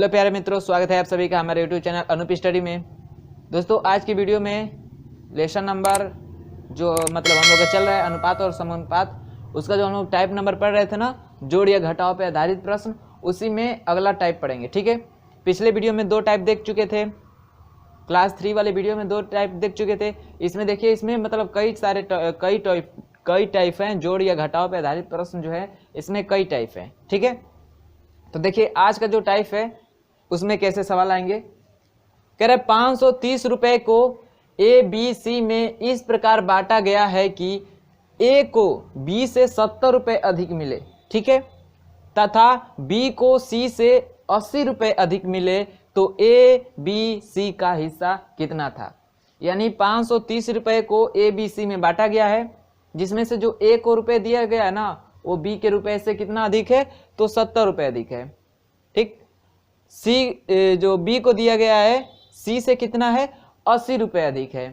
प्यारे मित्रों, स्वागत है आप सभी का हमारे यूट्यूब चैनल अनूप स्टडी में। दोस्तों आज की वीडियो में लेसन नंबर जो मतलब हम लोग का चल रहा है अनुपात और समानुपात, उसका जो हम लोग टाइप नंबर पढ़ रहे थे ना, जोड़ या घटाव पे आधारित प्रश्न, उसी में अगला टाइप पढ़ेंगे। ठीक है, पिछले वीडियो में 2 टाइप देख चुके थे, क्लास 3 वाले वीडियो में 2 टाइप देख चुके थे। इसमें देखिए, इसमें मतलब कई टाइप हैं। जोड़ या घटाव पे आधारित प्रश्न जो है इसमें कई टाइप हैं। ठीक है, तो देखिए आज का जो टाइप है उसमें कैसे सवाल आएंगे। कह रहे 530 रुपए को ए बी सी में इस प्रकार बांटा गया है कि ए को बी से 70 रुपए अधिक मिले, ठीक है, तथा बी को सी से 80 रुपए अधिक मिले, तो ए बी सी का हिस्सा कितना था। यानी 530 रुपए को ए बी सी में बांटा गया है, जिसमें से जो ए को रुपए दिया गया है ना, वो बी के रुपए से कितना अधिक है, तो 70 रुपए अधिक है। ठीक, सी जो बी को दिया गया है सी से कितना है, 80 रुपए अधिक है।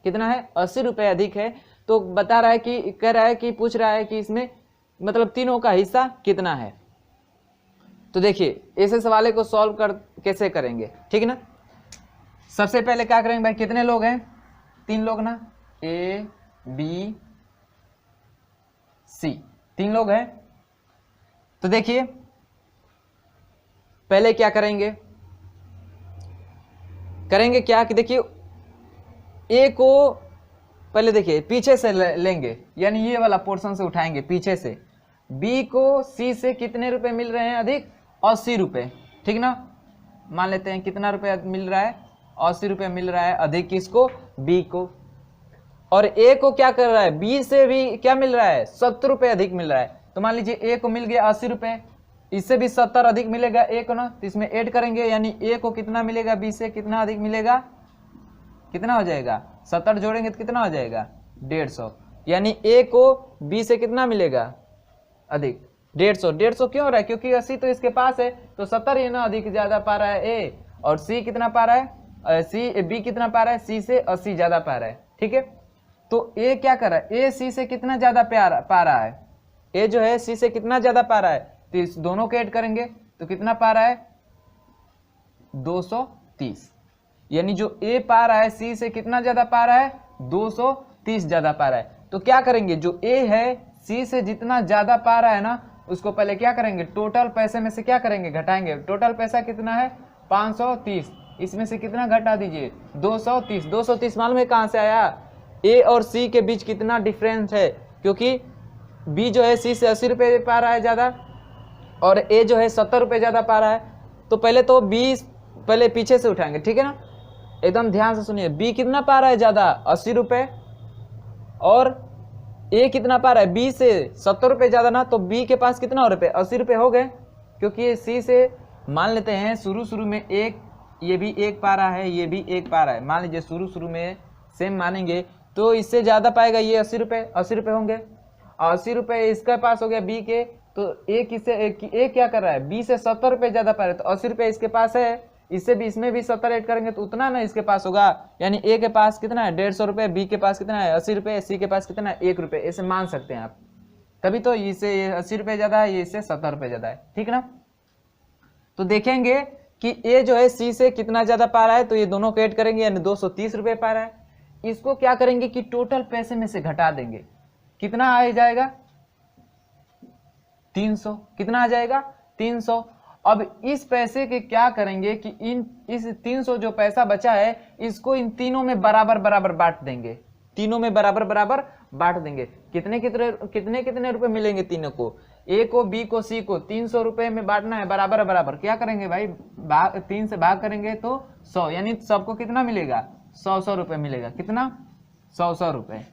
कितना है, 80 रुपए अधिक है। तो बता रहा है कि कह रहा है कि पूछ रहा है कि इसमें मतलब तीनों का हिस्सा कितना है। तो देखिए ऐसे सवाल को सॉल्व कर कैसे करेंगे, ठीक है ना। सबसे पहले क्या करेंगे भाई, कितने लोग हैं, 3 लोग ना, ए बी सी, 3 लोग हैं। तो देखिए पहले क्या करेंगे क्या कि देखिए ए को पहले देखिए पीछे से लेंगे, यानी ये वाला पोर्शन से उठाएंगे पीछे से। बी को सी से कितने रुपए मिल रहे हैं अधिक, 80 रुपए, ठीक ना। मान लेते हैं कितना रुपए मिल रहा है, 80 रुपए मिल रहा है अधिक किसको, बी को। और ए को क्या कर रहा है, बी से भी क्या मिल रहा है, 70 रुपए अधिक मिल रहा है। तो मान लीजिए ए को मिल गया 80 रुपए, इससे भी 70 अधिक मिलेगा ए को ना, तो इसमें ऐड करेंगे, यानी ए को कितना मिलेगा, बी से कितना अधिक मिलेगा, कितना हो जाएगा, 70 जोड़ेंगे तो कितना हो जाएगा, 150। यानी ए को बी से कितना मिलेगा अधिक, 150। 150 क्यों हो रहा है, क्योंकि 80 तो इसके पास है, तो 70 ये ना अधिक ज्यादा पा रहा है ए, और सी कितना पा रहा है, बी कितना पा रहा है, सी से 80 ज्यादा पा रहा है। ठीक है, तो ए क्या कर रहा है, ए सी से कितना ज्यादा पा रहा है, ए जो है सी से कितना ज्यादा पा रहा है, तो इस दोनों को ऐड करेंगे तो कितना पा रहा है, 230। यानी जो ए पा रहा है सी से कितना ज्यादा पा रहा है, 230 ज्यादा पा रहा है। तो क्या करेंगे, जो ए है सी से जितना ज्यादा पा रहा है ना, उसको पहले क्या करेंगे, टोटल पैसे में से क्या करेंगे, घटाएंगे। टोटल पैसा कितना है, 530, इसमें से कितना घटा दीजिए, 230। 230 मालूम है कहां से आया, ए और सी के बीच कितना डिफरेंस है, क्योंकि बी जो है सी से 80 रुपए पा रहा है ज्यादा, और ए जो है 70 रुपए ज्यादा पा रहा है। तो पहले तो बी पहले पीछे से उठाएंगे, ठीक है ना, एकदम ध्यान से सुनिए। बी कितना पा रहा है ज्यादा, 80 रुपए, और ए कितना पा रहा है, बी से 70 रुपए ज्यादा ना, तो बी के पास कितना रुपए, 80 रुपए हो गए। क्योंकि ये सी से मान लेते हैं शुरू में एक, ये भी 1 पा रहा है, ये भी 1 पा रहा है, मान लीजिए शुरू में सेम मानेंगे, तो इससे ज्यादा पाएगा ये 80 रुपए, 80 रुपए होंगे। 80 रुपए इसका पास हो गया बी के, तो ए क्या कर रहा है, बी से 70 रुपए ज्यादा पा रहा है, तो 80 रुपए इसके पास है, इससे भी इसमें भी 70 ऐड करेंगे तो उतना ना इसके पास होगा। यानी ए के पास कितना है, 150 रुपए, बी के पास कितना है, 80 रुपए, सी के पास कितना है, 1 रुपए। ऐसे मान सकते हैं आप, तभी तो इससे 80 रुपए ज्यादा है, ये इससे 70 रुपए ज्यादा है, ठीक ना। तो देखेंगे कि ए जो है सी से कितना ज्यादा पा रहा है, तो ये दोनों को ऐड करेंगे, यानी 230 रुपए पा रहा है। इसको क्या करेंगे कि टोटल पैसे में से घटा देंगे, कितना आ जाएगा, 300। कितना आ जाएगा, 300। अब इस पैसे के क्या करेंगे कि इस 300 जो पैसा बचा है, इसको इन तीनों में बराबर बराबर बांट देंगे, तीनों में बराबर बराबर बांट देंगे। कितने कितने रुपए मिलेंगे तीनों को, ए को, बी को, सी को, 300 रुपए में बांटना है, बराबर बराबर। क्या करेंगे भाई, 3 से भाग करेंगे तो 100, यानी सबको कितना मिलेगा, 100 रुपए मिलेगा। कितना, 100 रुपए।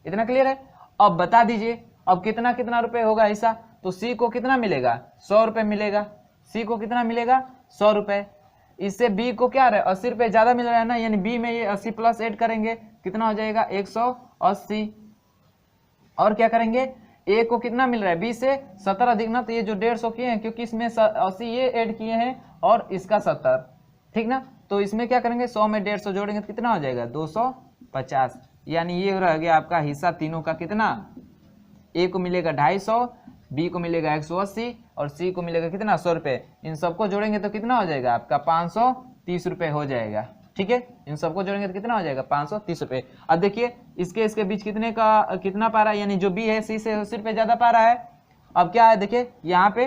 इतना क्लियर है। अब बता दीजिए अब कितना रुपए होगा हिस्सा, तो सी को कितना मिलेगा, 100 रुपए मिलेगा। सी को कितना मिलेगा, 100 रुपए। इससे बी को क्या रहा है, 80 रुपए ज्यादा मिल रहा है ना, यानी बी में ये 80 प्लस ऐड करेंगे, कितना हो जाएगा, 180। और क्या करेंगे, ए को कितना मिल रहा है, बी से 70 अधिक ना, तो ये जो 150 किए हैं, क्योंकि इसमें 80 ये ऐड किए हैं और इसका 70, ठीक ना। तो इसमें क्या करेंगे, 100 में 150 जोड़ेंगे तो कितना हो जाएगा, 250। यानी ये रह गया आपका हिस्सा तीनों का, कितना, ए को मिलेगा 250, बी को मिलेगा 180 और सी को मिलेगा कितना 100 रुपये। इन सबको जोड़ेंगे तो कितना हो जाएगा आपका 530 रुपये हो जाएगा। ठीक है, इन सबको जोड़ेंगे तो कितना हो जाएगा 530 रुपये। अब देखिए इसके बीच कितना पा रहा है, यानी जो बी है सी से 80 रुपये ज़्यादा पा रहा है। अब क्या है देखिए यहाँ पे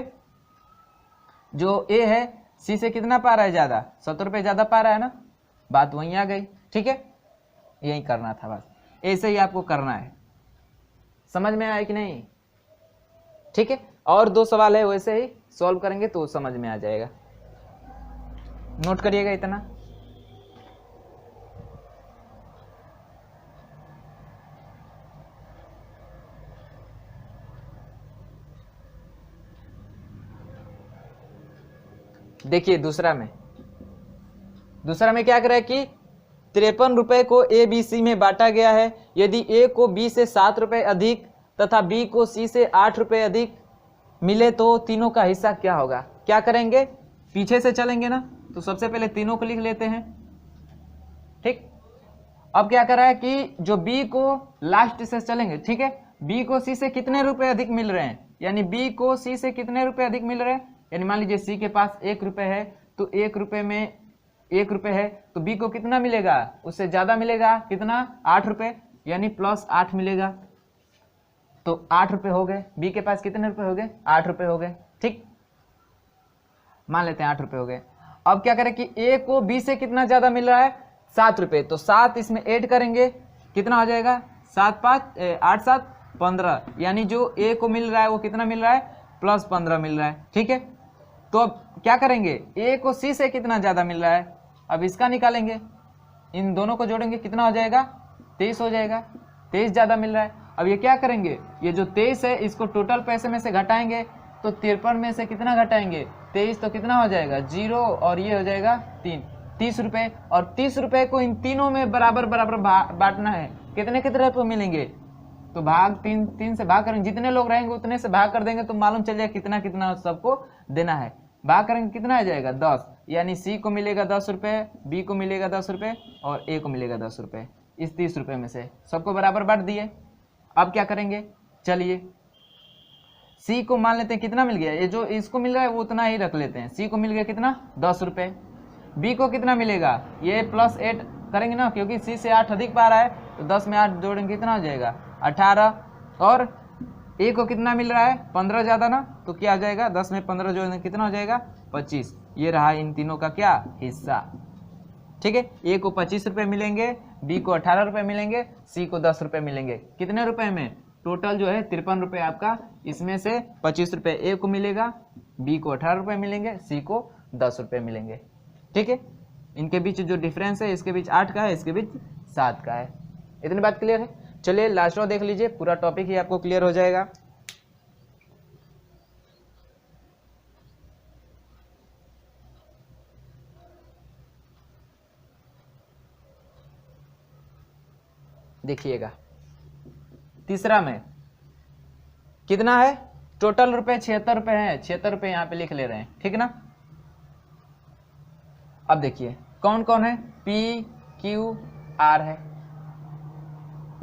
जो ए है सी से कितना पा रहा है ज़्यादा, 70 रुपये ज़्यादा पा रहा है ना, बात वहीं आ गई। ठीक है, यही करना था बस, ऐसे ही आपको करना है। समझ में आया कि नहीं? ठीक है, और 2 सवाल है वैसे ही सॉल्व करेंगे तो समझ में आ जाएगा। नोट करिएगा इतना। देखिए दूसरा में क्या कर रहा है कि 53 रुपए को ए बी सी में बांटा गया है। यदि ए को बी से 7 रुपए अधिक तथा बी को सी से 8 रुपए अधिक मिले तो तीनों का हिस्सा क्या होगा। क्या करेंगे, पीछे से चलेंगे ना, तो सबसे पहले तीनों को लिख लेते हैं। ठीक, अब क्या कर रहा है कि जो बी को लास्ट से चलेंगे। ठीक है, बी को सी से कितने रुपए अधिक मिल रहे हैं, यानी बी को सी से कितने रुपए अधिक मिल रहे हैं, यानी मान लीजिए सी के पास 1 रुपए है तो 1 रुपए में 1 रुपए है तो बी को कितना मिलेगा, उससे ज्यादा मिलेगा, कितना 8 रुपए, यानी +8 मिलेगा। तो 8 रुपए हो गए। बी के पास कितने रुपए हो गए, 8 रुपए हो गए। ठीक, मान लेते हैं 8 रुपए हो गए। अब क्या करें कि ए को बी से कितना ज्यादा मिल रहा है, 7 रुपए, तो 7 इसमें ऐड करेंगे, कितना हो जाएगा 7 5 8 7 15, यानी जो ए को मिल रहा है वो कितना मिल रहा है +15 मिल रहा है। ठीक है, तो अब क्या करेंगे, ए को सी से कितना ज़्यादा मिल रहा है, अब इसका निकालेंगे, इन दोनों को जोड़ेंगे, कितना हो जाएगा 23 हो जाएगा, 23 ज़्यादा मिल रहा है। अब ये क्या करेंगे, ये जो 23 है इसको टोटल पैसे में से घटाएंगे, तो 53 में से कितना घटाएंगे 23, तो कितना हो जाएगा 0, और ये हो जाएगा 3, 30 रुपये। और 30 रुपये को इन तीनों में बराबर बराबर बांटना है। कितने कितने रुपये मिलेंगे, तो भाग 3 से भाग करेंगे, जितने लोग रहेंगे उतने से भाग कर देंगे तो मालूम चल जाएगा कितना कितना सबको देना है। भाग करेंगे कितना आ जाएगा 10, यानी सी को मिलेगा 10 रुपये, बी को मिलेगा 10 रुपये और ए को मिलेगा 10 रुपये। इस 30 रुपये में से सबको बराबर बांट दिए। अब क्या करेंगे, चलिए सी को मान लेते हैं कितना मिल गया, ये जो इसको मिल रहा है वो उतना ही रख लेते हैं। सी को मिल गया कितना 10 रुपये। बी को कितना मिलेगा, ये +8 करेंगे ना, क्योंकि सी से 8 अधिक पा रहा है, तो 10 में 8 जोड़ेंगे कितना हो जाएगा 18। और ए को कितना मिल रहा है 15 ज़्यादा ना, तो क्या आ जाएगा 10 में 15 जोड़ेंगे कितना हो जाएगा 25। ये रहा इन तीनों का क्या हिस्सा। ठीक है, ए को 25 रुपये मिलेंगे, बी को 18 रुपये मिलेंगे, सी को 10 रुपये मिलेंगे। कितने रुपए में, टोटल जो है 53 रुपये आपका। इसमें से 25 रुपये ए को मिलेगा, बी को 18 रुपये मिलेंगे, सी को 10 रुपये मिलेंगे। ठीक है, इनके बीच जो डिफरेंस है, इसके बीच 8 का है, इसके बीच 7 का है। इतनी बात क्लियर है। चलिए लास्ट रो देख लीजिए, पूरा टॉपिक ही आपको क्लियर हो जाएगा। देखिएगा तीसरा में कितना है, टोटल रुपए 76 रुपए है, 76 रुपए यहाँ पे लिख ले रहे हैं। ठीक ना, अब देखिए कौन कौन है, पी क्यू आर है।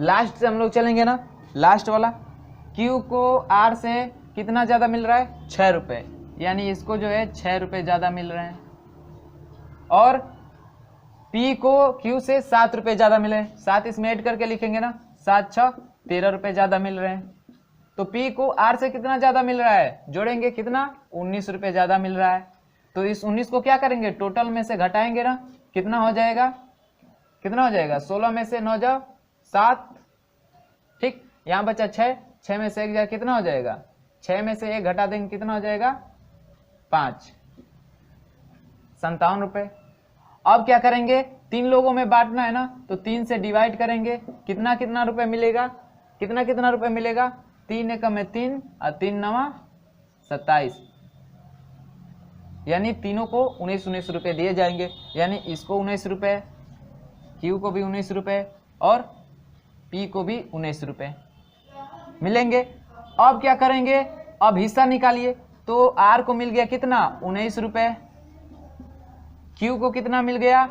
लास्ट से हम लोग चलेंगे ना, लास्ट वाला क्यू को आर से कितना ज़्यादा मिल रहा है 6 रुपये, यानी इसको जो है 6 रुपये ज़्यादा मिल रहे हैं। और पी को क्यू से 7 रुपये ज़्यादा मिले, 7 इसमें ऐड करके लिखेंगे ना, 7 6 13 रुपये ज़्यादा मिल रहे हैं। तो पी को आर से कितना ज़्यादा मिल रहा है, जोड़ेंगे कितना 19 रुपये ज़्यादा मिल रहा है। तो इस 19 को क्या करेंगे, टोटल में से घटाएंगे ना, कितना हो जाएगा, कितना हो जाएगा 16 में से 9 जाओ 7। ठीक, यहाँ बचा 6, 6 में से 1 जाए कितना हो जाएगा, 6 में से 1 घटा देंगे कितना हो जाएगा 5, 57 रुपये। अब क्या करेंगे, 3 लोगों में बांटना है ना, तो 3 से डिवाइड करेंगे, कितना कितना रुपए मिलेगा, कितना कितना रुपए मिलेगा, 3 एकम में 3 और 3 9 27, यानी तीनों को 19 रुपए दिए जाएंगे। यानी इसको 19 रुपए, क्यू को भी 19 रुपए और पी को भी 19 रुपए मिलेंगे। अब क्या करेंगे, अब हिस्सा निकालिए। तो आर को मिल गया कितना 19 रुपए, क्यू को कितना मिल गया,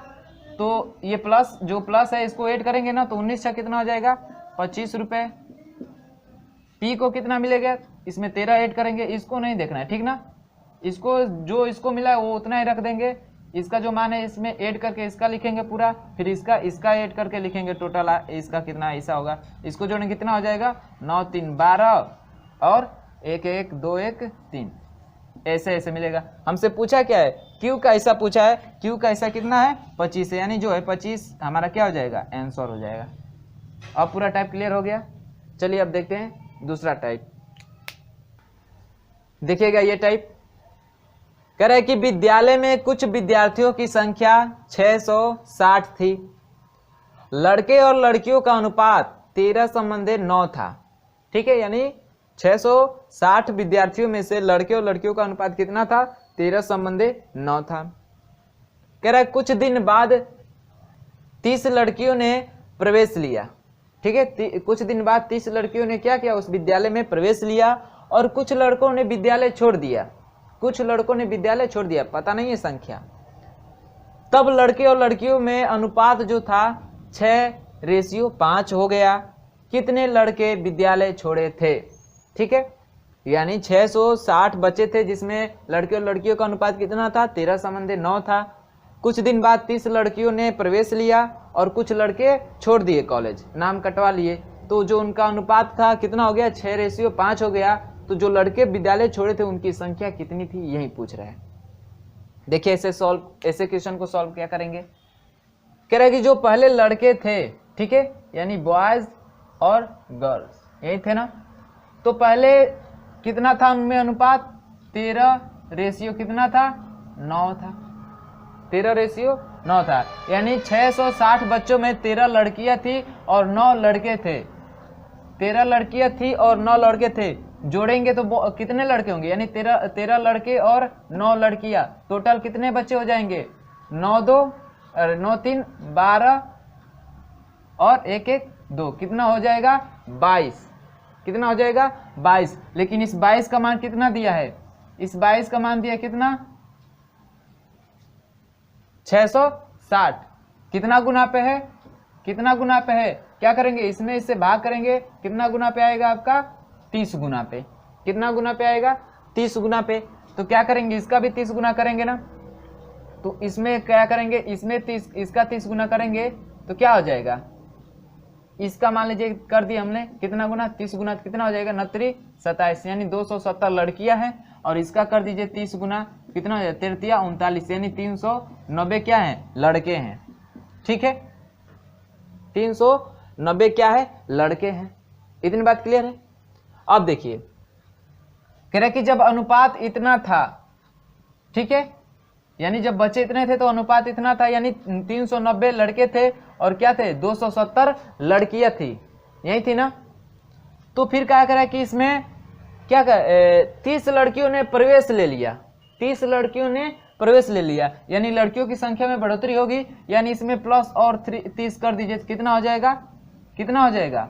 तो ये प्लस जो प्लस है इसको ऐड करेंगे ना, तो 19 का कितना हो जाएगा 25 रुपए। पी को कितना मिलेगा, इसमें 13 ऐड करेंगे, इसको नहीं देखना है, ठीक ना, इसको जो इसको मिला है वो उतना ही रख देंगे, इसका जो मान है इसमें ऐड करके इसका लिखेंगे पूरा, फिर इसका ऐड करके लिखेंगे टोटल इसका कितना ऐसा होगा, इसको जोड़ेंगे कितना हो जाएगा 9 3 12 और 1 1 2 1 3, ऐसे ऐसे मिलेगा। हमसे पूछा क्या है, क्यू का ऐसा पूछा है, क्यू का ऐसा कितना है 25 है, यानी जो है 25 हमारा क्या हो जाएगा आंसर हो जाएगा। अब पूरा टाइप क्लियर हो गया। चलिए अब देखते हैं दूसरा टाइप। देखिएगा ये टाइप कह रहा है कि विद्यालय में कुछ विद्यार्थियों की संख्या 660 थी, लड़के और लड़कियों का अनुपात 13:9 था। ठीक है, यानी 660 विद्यार्थियों में से लड़के और लड़कियों का अनुपात कितना था 13:9 था। कह रहा है कुछ दिन बाद 30 लड़कियों ने प्रवेश लिया। ठीक है, कुछ दिन बाद 30 लड़कियों ने क्या किया, उस विद्यालय में प्रवेश लिया और कुछ लड़कों ने विद्यालय छोड़ दिया, कुछ लड़कों ने विद्यालय छोड़ दिया, पता नहीं है संख्या। तब लड़के और लड़कियों में अनुपात जो था 6:5 हो गया। कितने लड़के विद्यालय छोड़े थे? ठीक है, यानी 660 बच्चे थे जिसमें लड़के और लड़कियों का अनुपात कितना था 13:9 था। कुछ दिन बाद 30 लड़कियों ने प्रवेश लिया और कुछ लड़के छोड़ दिए, कॉलेज नाम कटवा लिए, तो जो उनका अनुपात था कितना हो गया 6:5 हो गया। तो जो लड़के विद्यालय छोड़े थे उनकी संख्या कितनी थी, यही पूछ रहे हैं। देखिए ऐसे क्वेश्चन को सॉल्व क्या करेंगे। कह रहा है कि जो पहले लड़के थे, ठीक है, यानी बॉयज और गर्ल्स यही थे ना, तो पहले कितना था उनमें अनुपात 13 कितना था 9 था, 13:9 था। यानी 660 बच्चों में 13 लड़कियां थी और 9 लड़के थे, 13 लड़कियां थी और 9 लड़के थे। जोड़ेंगे तो कितने लड़के होंगे, यानी 13 लड़के और 9 लड़कियां, टोटल कितने बच्चे हो जाएंगे 9 3 12 और 1 1 2, कितना हो जाएगा 22, कितना हो जाएगा 22। लेकिन इस 22 का मान कितना दिया है, इस 22 का मान दिया कितना 660, कितना गुना पे है, कितना गुना पे है, क्या करेंगे इसमें इससे भाग करेंगे, कितना गुना पे आएगा आपका 30 गुना पे, कितना गुना पे आएगा 30 गुना पे। तो क्या करेंगे इसका भी 30 गुना करेंगे ना, तो इसमें क्या करेंगे, इसमें 30 इसका 30 गुना करेंगे तो क्या हो जाएगा, इसका मान लीजिए कर दिया हमने कितना गुना 30 गुना, कितना हो जाएगा 29 27, यानी 270 लड़कियां हैं और इसका कर दीजिए 30 गुना, कितना हो जाएगा 33 39, यानी 390 क्या है लड़के हैं। ठीक है, 390 क्या है लड़के हैं। इतनी बात क्लियर है। अब देखिए कह रहे कि जब अनुपात इतना था, ठीक है, यानी जब बच्चे इतने थे तो अनुपात इतना था, यानी 390 लड़के थे और क्या थे 270 लड़कियां थी, यही थी ना। तो फिर क्या करा कि इसमें क्या कर 30 लड़कियों ने प्रवेश ले लिया, 30 लड़कियों ने प्रवेश ले लिया, यानी लड़कियों की संख्या में बढ़ोतरी होगी, यानी इसमें प्लस और 30 कर दीजिए, कितना हो जाएगा, कितना हो जाएगा,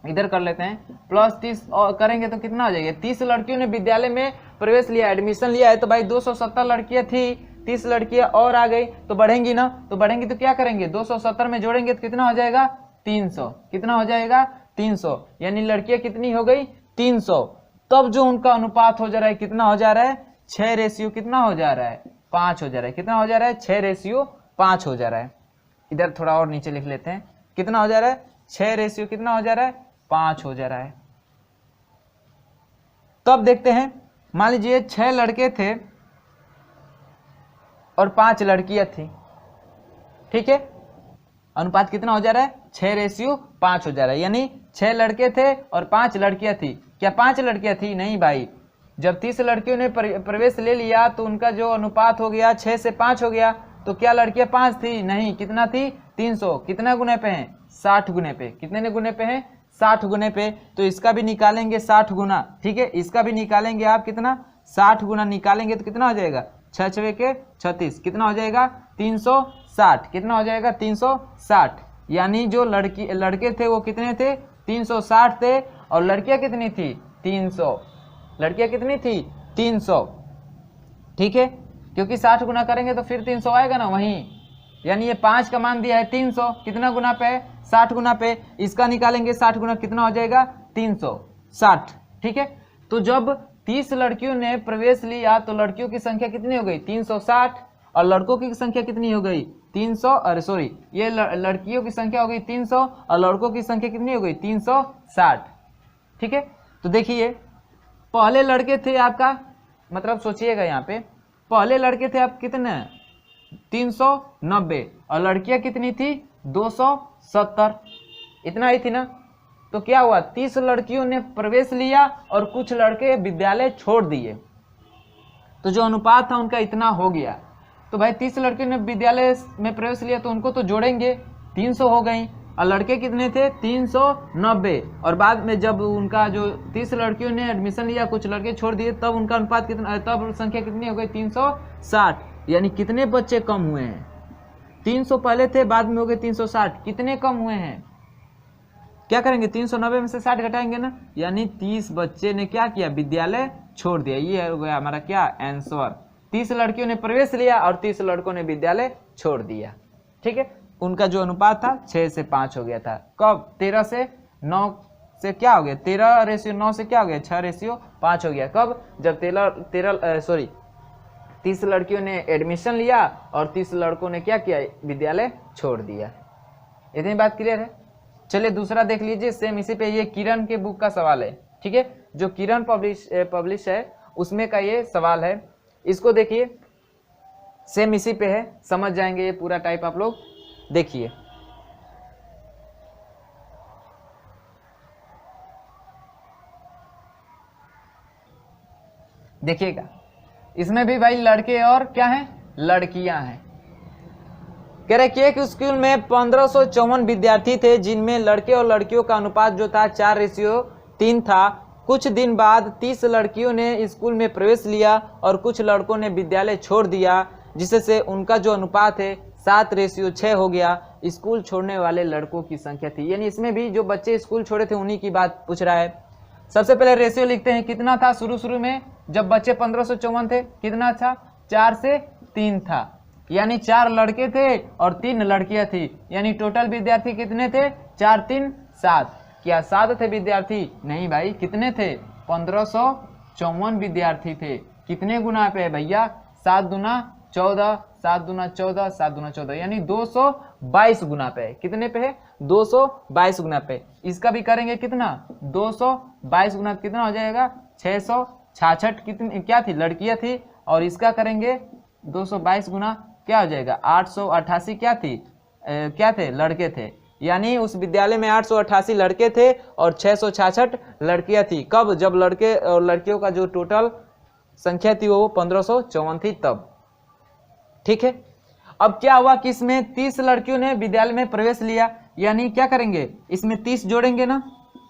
इधर कर लेते हैं, प्लस 30 और करेंगे तो कितना हो जाएगा, 30 लड़कियों ने विद्यालय में प्रवेश लिया, एडमिशन लिया है, तो भाई 270 लड़कियां थी, 30 लड़कियां और आ गई तो बढ़ेंगी ना, तो बढ़ेंगी तो क्या करेंगे 270 में जोड़ेंगे तो कितना हो जाएगा 300, कितना हो जाएगा 300, यानी लड़कियां कितनी हो गई 300। तब जो उनका अनुपात हो जा रहा है कितना हो जा रहा है 6 कितना हो जा रहा है 5 हो जा रहा है, कितना हो जा रहा है 6:5 हो जा रहा है। इधर थोड़ा और नीचे लिख लेते हैं, कितना हो जा रहा है 6 कितना हो जा रहा है 5 हो जा रहा है। तो अब देखते हैं, मान लीजिए 6 लड़के थे और 5 लड़कियां थी, ठीक है, अनुपात कितना हो जा रहा है 6:5 हो जा रहा है, यानी 6 लड़के थे और 5 लड़कियां थी। क्या 5 लड़कियां थी? नहीं भाई, जब 30 लड़कियों ने प्रवेश ले लिया तो उनका जो अनुपात हो गया 6 से 5 हो गया, तो क्या लड़कियां 5 थी? नहीं, कितना थी 300, कितना गुने पे है 60 गुने पे, कितने गुने पे है 60 गुने पे। तो इसका भी निकालेंगे 60 गुना, ठीक है, इसका भी निकालेंगे आप, कितना 60 गुना निकालेंगे तो कितना हो जाएगा 6 6 के 36, कितना हो जाएगा 360, कितना हो जाएगा 360। यानी जो लड़के थे वो कितने थे 360 थे और लड़कियां कितनी थी 300, लड़कियां कितनी थी 300, ठीक है, क्योंकि 60 गुना करेंगे तो फिर 300 आएगा ना वहीं, यानी ये 5 का मान दिया है 300, कितना गुना पे 60 गुना पे, इसका निकालेंगे 60 गुना, कितना हो जाएगा 360, ठीक है। तो जब 30 लड़कियों ने प्रवेश लिया तो लड़कियों की संख्या कितनी हो गई 360 और लड़कों की संख्या कितनी हो गई 300 अरे सॉरी ये लड़कियों की संख्या हो गई 300 और लड़कों की संख्या कितनी हो गई 360। ठीक है, तो देखिए पहले लड़के थे आपका, मतलब सोचिएगा यहाँ पे पहले लड़के थे आप कितने 390 और लड़कियां कितनी थी 270, इतना ही थी ना। तो क्या हुआ 30 लड़कियों ने प्रवेश लिया और कुछ लड़के विद्यालय छोड़ दिए, तो जो अनुपात था उनका इतना हो गया। तो भाई 30 लड़कियों ने विद्यालय में प्रवेश लिया तो उनको तो जोड़ेंगे 300 हो गई और लड़के कितने थे 390 और बाद में जब उनका जो 30 लड़कियों ने एडमिशन लिया कुछ लड़के छोड़ दिए तब उनका अनुपात कितना, तब संख्या कितनी हो गई 360। यानी कितने बच्चे कम हुए हैं 300 पहले थे बाद में हो गए 360, कितने कम हुए हैं। क्या करेंगे 390 में से 60 घटाएंगे ना, यानी 30 बच्चे ने क्या किया विद्यालय छोड़ दिया। ये हो गया हमारा क्या आंसर, 30 लड़कियों ने प्रवेश लिया और 30 लड़कों ने विद्यालय छोड़ दिया। ठीक है, उनका जो अनुपात था 6 से 5 हो गया था। कब 13 से 9 से क्या हो गया 13:9 से क्या हो गया 6:5 हो गया। कब जब 30 लड़कियों ने एडमिशन लिया और 30 लड़कों ने क्या किया विद्यालय छोड़ दिया। इतनी बात क्लियर है। चलिए दूसरा देख लीजिए, सेम इसी पे, ये किरण के बुक का सवाल है। ठीक है, जो किरण पब्लिश है उसमें का ये सवाल है, इसको देखिए सेम इसी पे है, समझ जाएंगे ये पूरा टाइप आप लोग। देखिए देखिएगा, इसमें भी भाई लड़के और क्या हैं लड़कियां हैं। कह रहे कि एक स्कूल में 1554 विद्यार्थी थे जिनमें लड़के और लड़कियों का अनुपात जो था 4:3 था। कुछ दिन बाद 30 लड़कियों ने स्कूल में प्रवेश लिया और कुछ लड़कों ने विद्यालय छोड़ दिया, जिससे उनका जो अनुपात है 7:6 हो गया। स्कूल छोड़ने वाले लड़कों की संख्या थी, यानी इसमें भी जो बच्चे स्कूल छोड़े थे उन्हीं की बात पूछ रहा है। सबसे पहले रेशियो लिखते हैं, कितना था शुरू में जब बच्चे 1554 थे, कितना था 4 से 3 था, यानी 4 लड़के थे और 3 लड़कियां थी, यानी टोटल विद्यार्थी कितने थे 4 3 7। क्या 7 थे विद्यार्थी? नहीं भाई, कितने थे 1554 विद्यार्थी थे। कितने गुना पे है भैया 7 दूना 14, 7 दूना 14, 7 दूना 14, यानी 222 गुना पे है। कितने पे है 222 गुना पे। इसका भी करेंगे कितना 222 गुना कितना हो जाएगा 666। कितनी क्या थी लड़कियां थी, और इसका करेंगे 222 गुना क्या हो जाएगा 888 क्या थी क्या थे लड़के थे, यानी उस विद्यालय में 888 लड़के थे और 666 लड़कियां थी। कब जब लड़के और लड़कियों का जो टोटल संख्या थी वो 1554 थी तब। ठीक है, अब क्या हुआ कि इसमें 30 लड़कियों ने विद्यालय में प्रवेश लिया, यानी क्या करेंगे इसमें 30 जोड़ेंगे ना,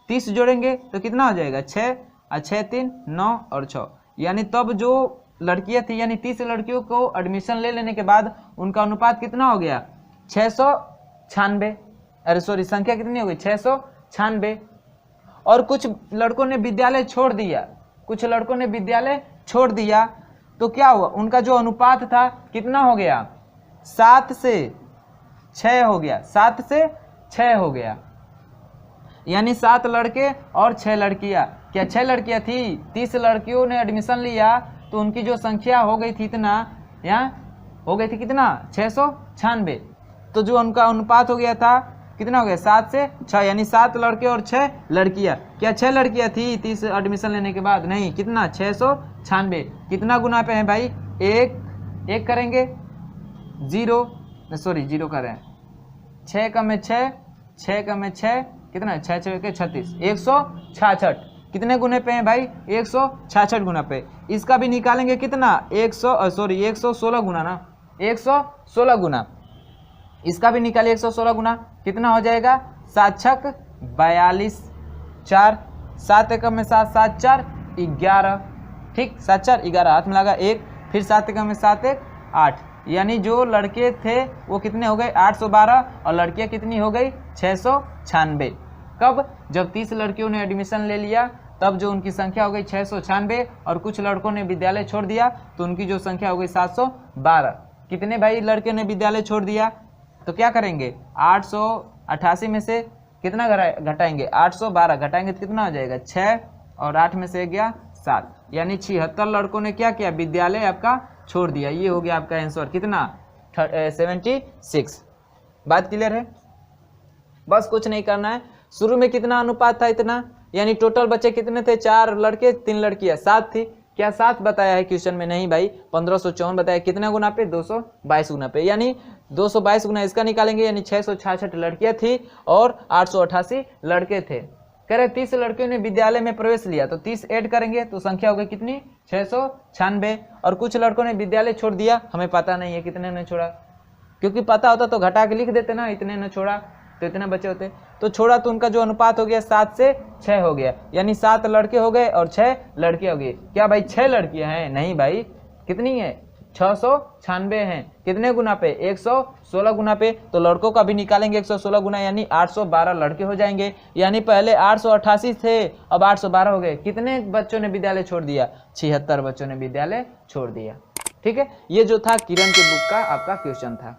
30 जोड़ेंगे तो कितना हो जाएगा 6 और 6 3 9 और 6, यानी तब जो लड़कियां थी यानी 30 लड़कियों को एडमिशन ले लेने के बाद उनका अनुपात कितना हो गया 696, अरे सॉरी संख्या कितनी हो गई 696। और कुछ लड़कों ने विद्यालय छोड़ दिया, कुछ लड़कों ने विद्यालय छोड़ दिया, तो क्या हुआ उनका जो अनुपात था कितना हो गया 7 से 6 हो गया, 7 से 6 हो गया, यानी 7 लड़के और 6 लड़कियां। क्या 6 लड़कियां थी, 30 लड़कियों ने एडमिशन लिया तो उनकी जो संख्या हो गई थी इतना, यहाँ हो गई थी कितना 696, तो जो उनका अनुपात हो गया था कितना हो गया 7 से 6, यानी 7 लड़के और 6 लड़कियां। क्या 6 लड़कियां थी 30 एडमिशन लेने के बाद? नहीं, कितना 696। कितना गुना पे है भाई एक करेंगे 0 कर रहे हैं 6 का में 6, 6 का में 6 कितना है 6 6 के 36, 166। कितने गुने पे हैं भाई 166 गुना पे। इसका भी निकालेंगे कितना 116 गुना ना, 116 गुना। इसका भी निकालिए 116 गुना, कितना हो जाएगा 7 छक 42, 4 7 एकम में 7 7 4 11, ठीक 7 4 11 हाथ में लगा 1, फिर 7 एकम में 7 1 8, यानी जो लड़के थे वो कितने हो गए 812 और लड़कियां कितनी हो गई 696। कब? जब 30 लड़कियों ने एडमिशन ले लिया तब जो उनकी संख्या हो गई 696 और कुछ लड़कों ने विद्यालय छोड़ दिया तो उनकी जो संख्या हो गई 712। कितने भाई लड़के ने विद्यालय छोड़ दिया? तो क्या करेंगे 888 में से कितना घटाएंगे 812 घटाएंगे तो कितना हो जाएगा 6 और 8 में से गया 7, यानी 76 लड़कों ने क्या किया, विद्यालय आपका छोड़ दिया। ये हो गया आपका आंसर कितना, 76। बात क्लियर है? बस कुछ नहीं करना है। शुरू में कितना अनुपात था, इतना, यानी टोटल बच्चे कितने थे, 4 लड़के 3 लड़कियां, 7 थी। क्या 7 बताया है क्वेश्चन में? नहीं भाई, 1554 बताया। कितना गुना पे, 222 गुना पे, यानी 222 गुना इसका निकालेंगे, यानी 666 लड़कियां थी और 888 लड़के थे। कह रहे 30 लड़कियों ने विद्यालय में प्रवेश लिया, तो 30 ऐड करेंगे तो संख्या हो गई कितनी, 696। और कुछ लड़कों ने विद्यालय छोड़ दिया, हमें पता नहीं है कितने ने छोड़ा, क्योंकि पता होता तो घटा के लिख देते ना, इतने ने छोड़ा तो इतने बच्चे होते। तो छोड़ा तो उनका जो अनुपात हो गया 7 से 6 हो गया, यानी 7 लड़के हो गए और 6 लड़कियां हो गई। क्या भाई 6 लड़कियां हैं? नहीं भाई, कितनी है, 696 हैं। कितने गुना पे, 116 गुना पे। तो लड़कों का भी निकालेंगे 116 गुना, यानी 812 लड़के हो जाएंगे। यानी पहले 888 थे, अब 812 हो गए। कितने बच्चों ने विद्यालय छोड़ दिया, 76 बच्चों ने विद्यालय छोड़ दिया। ठीक है, ये जो था किरण के बुक का आपका क्वेश्चन था।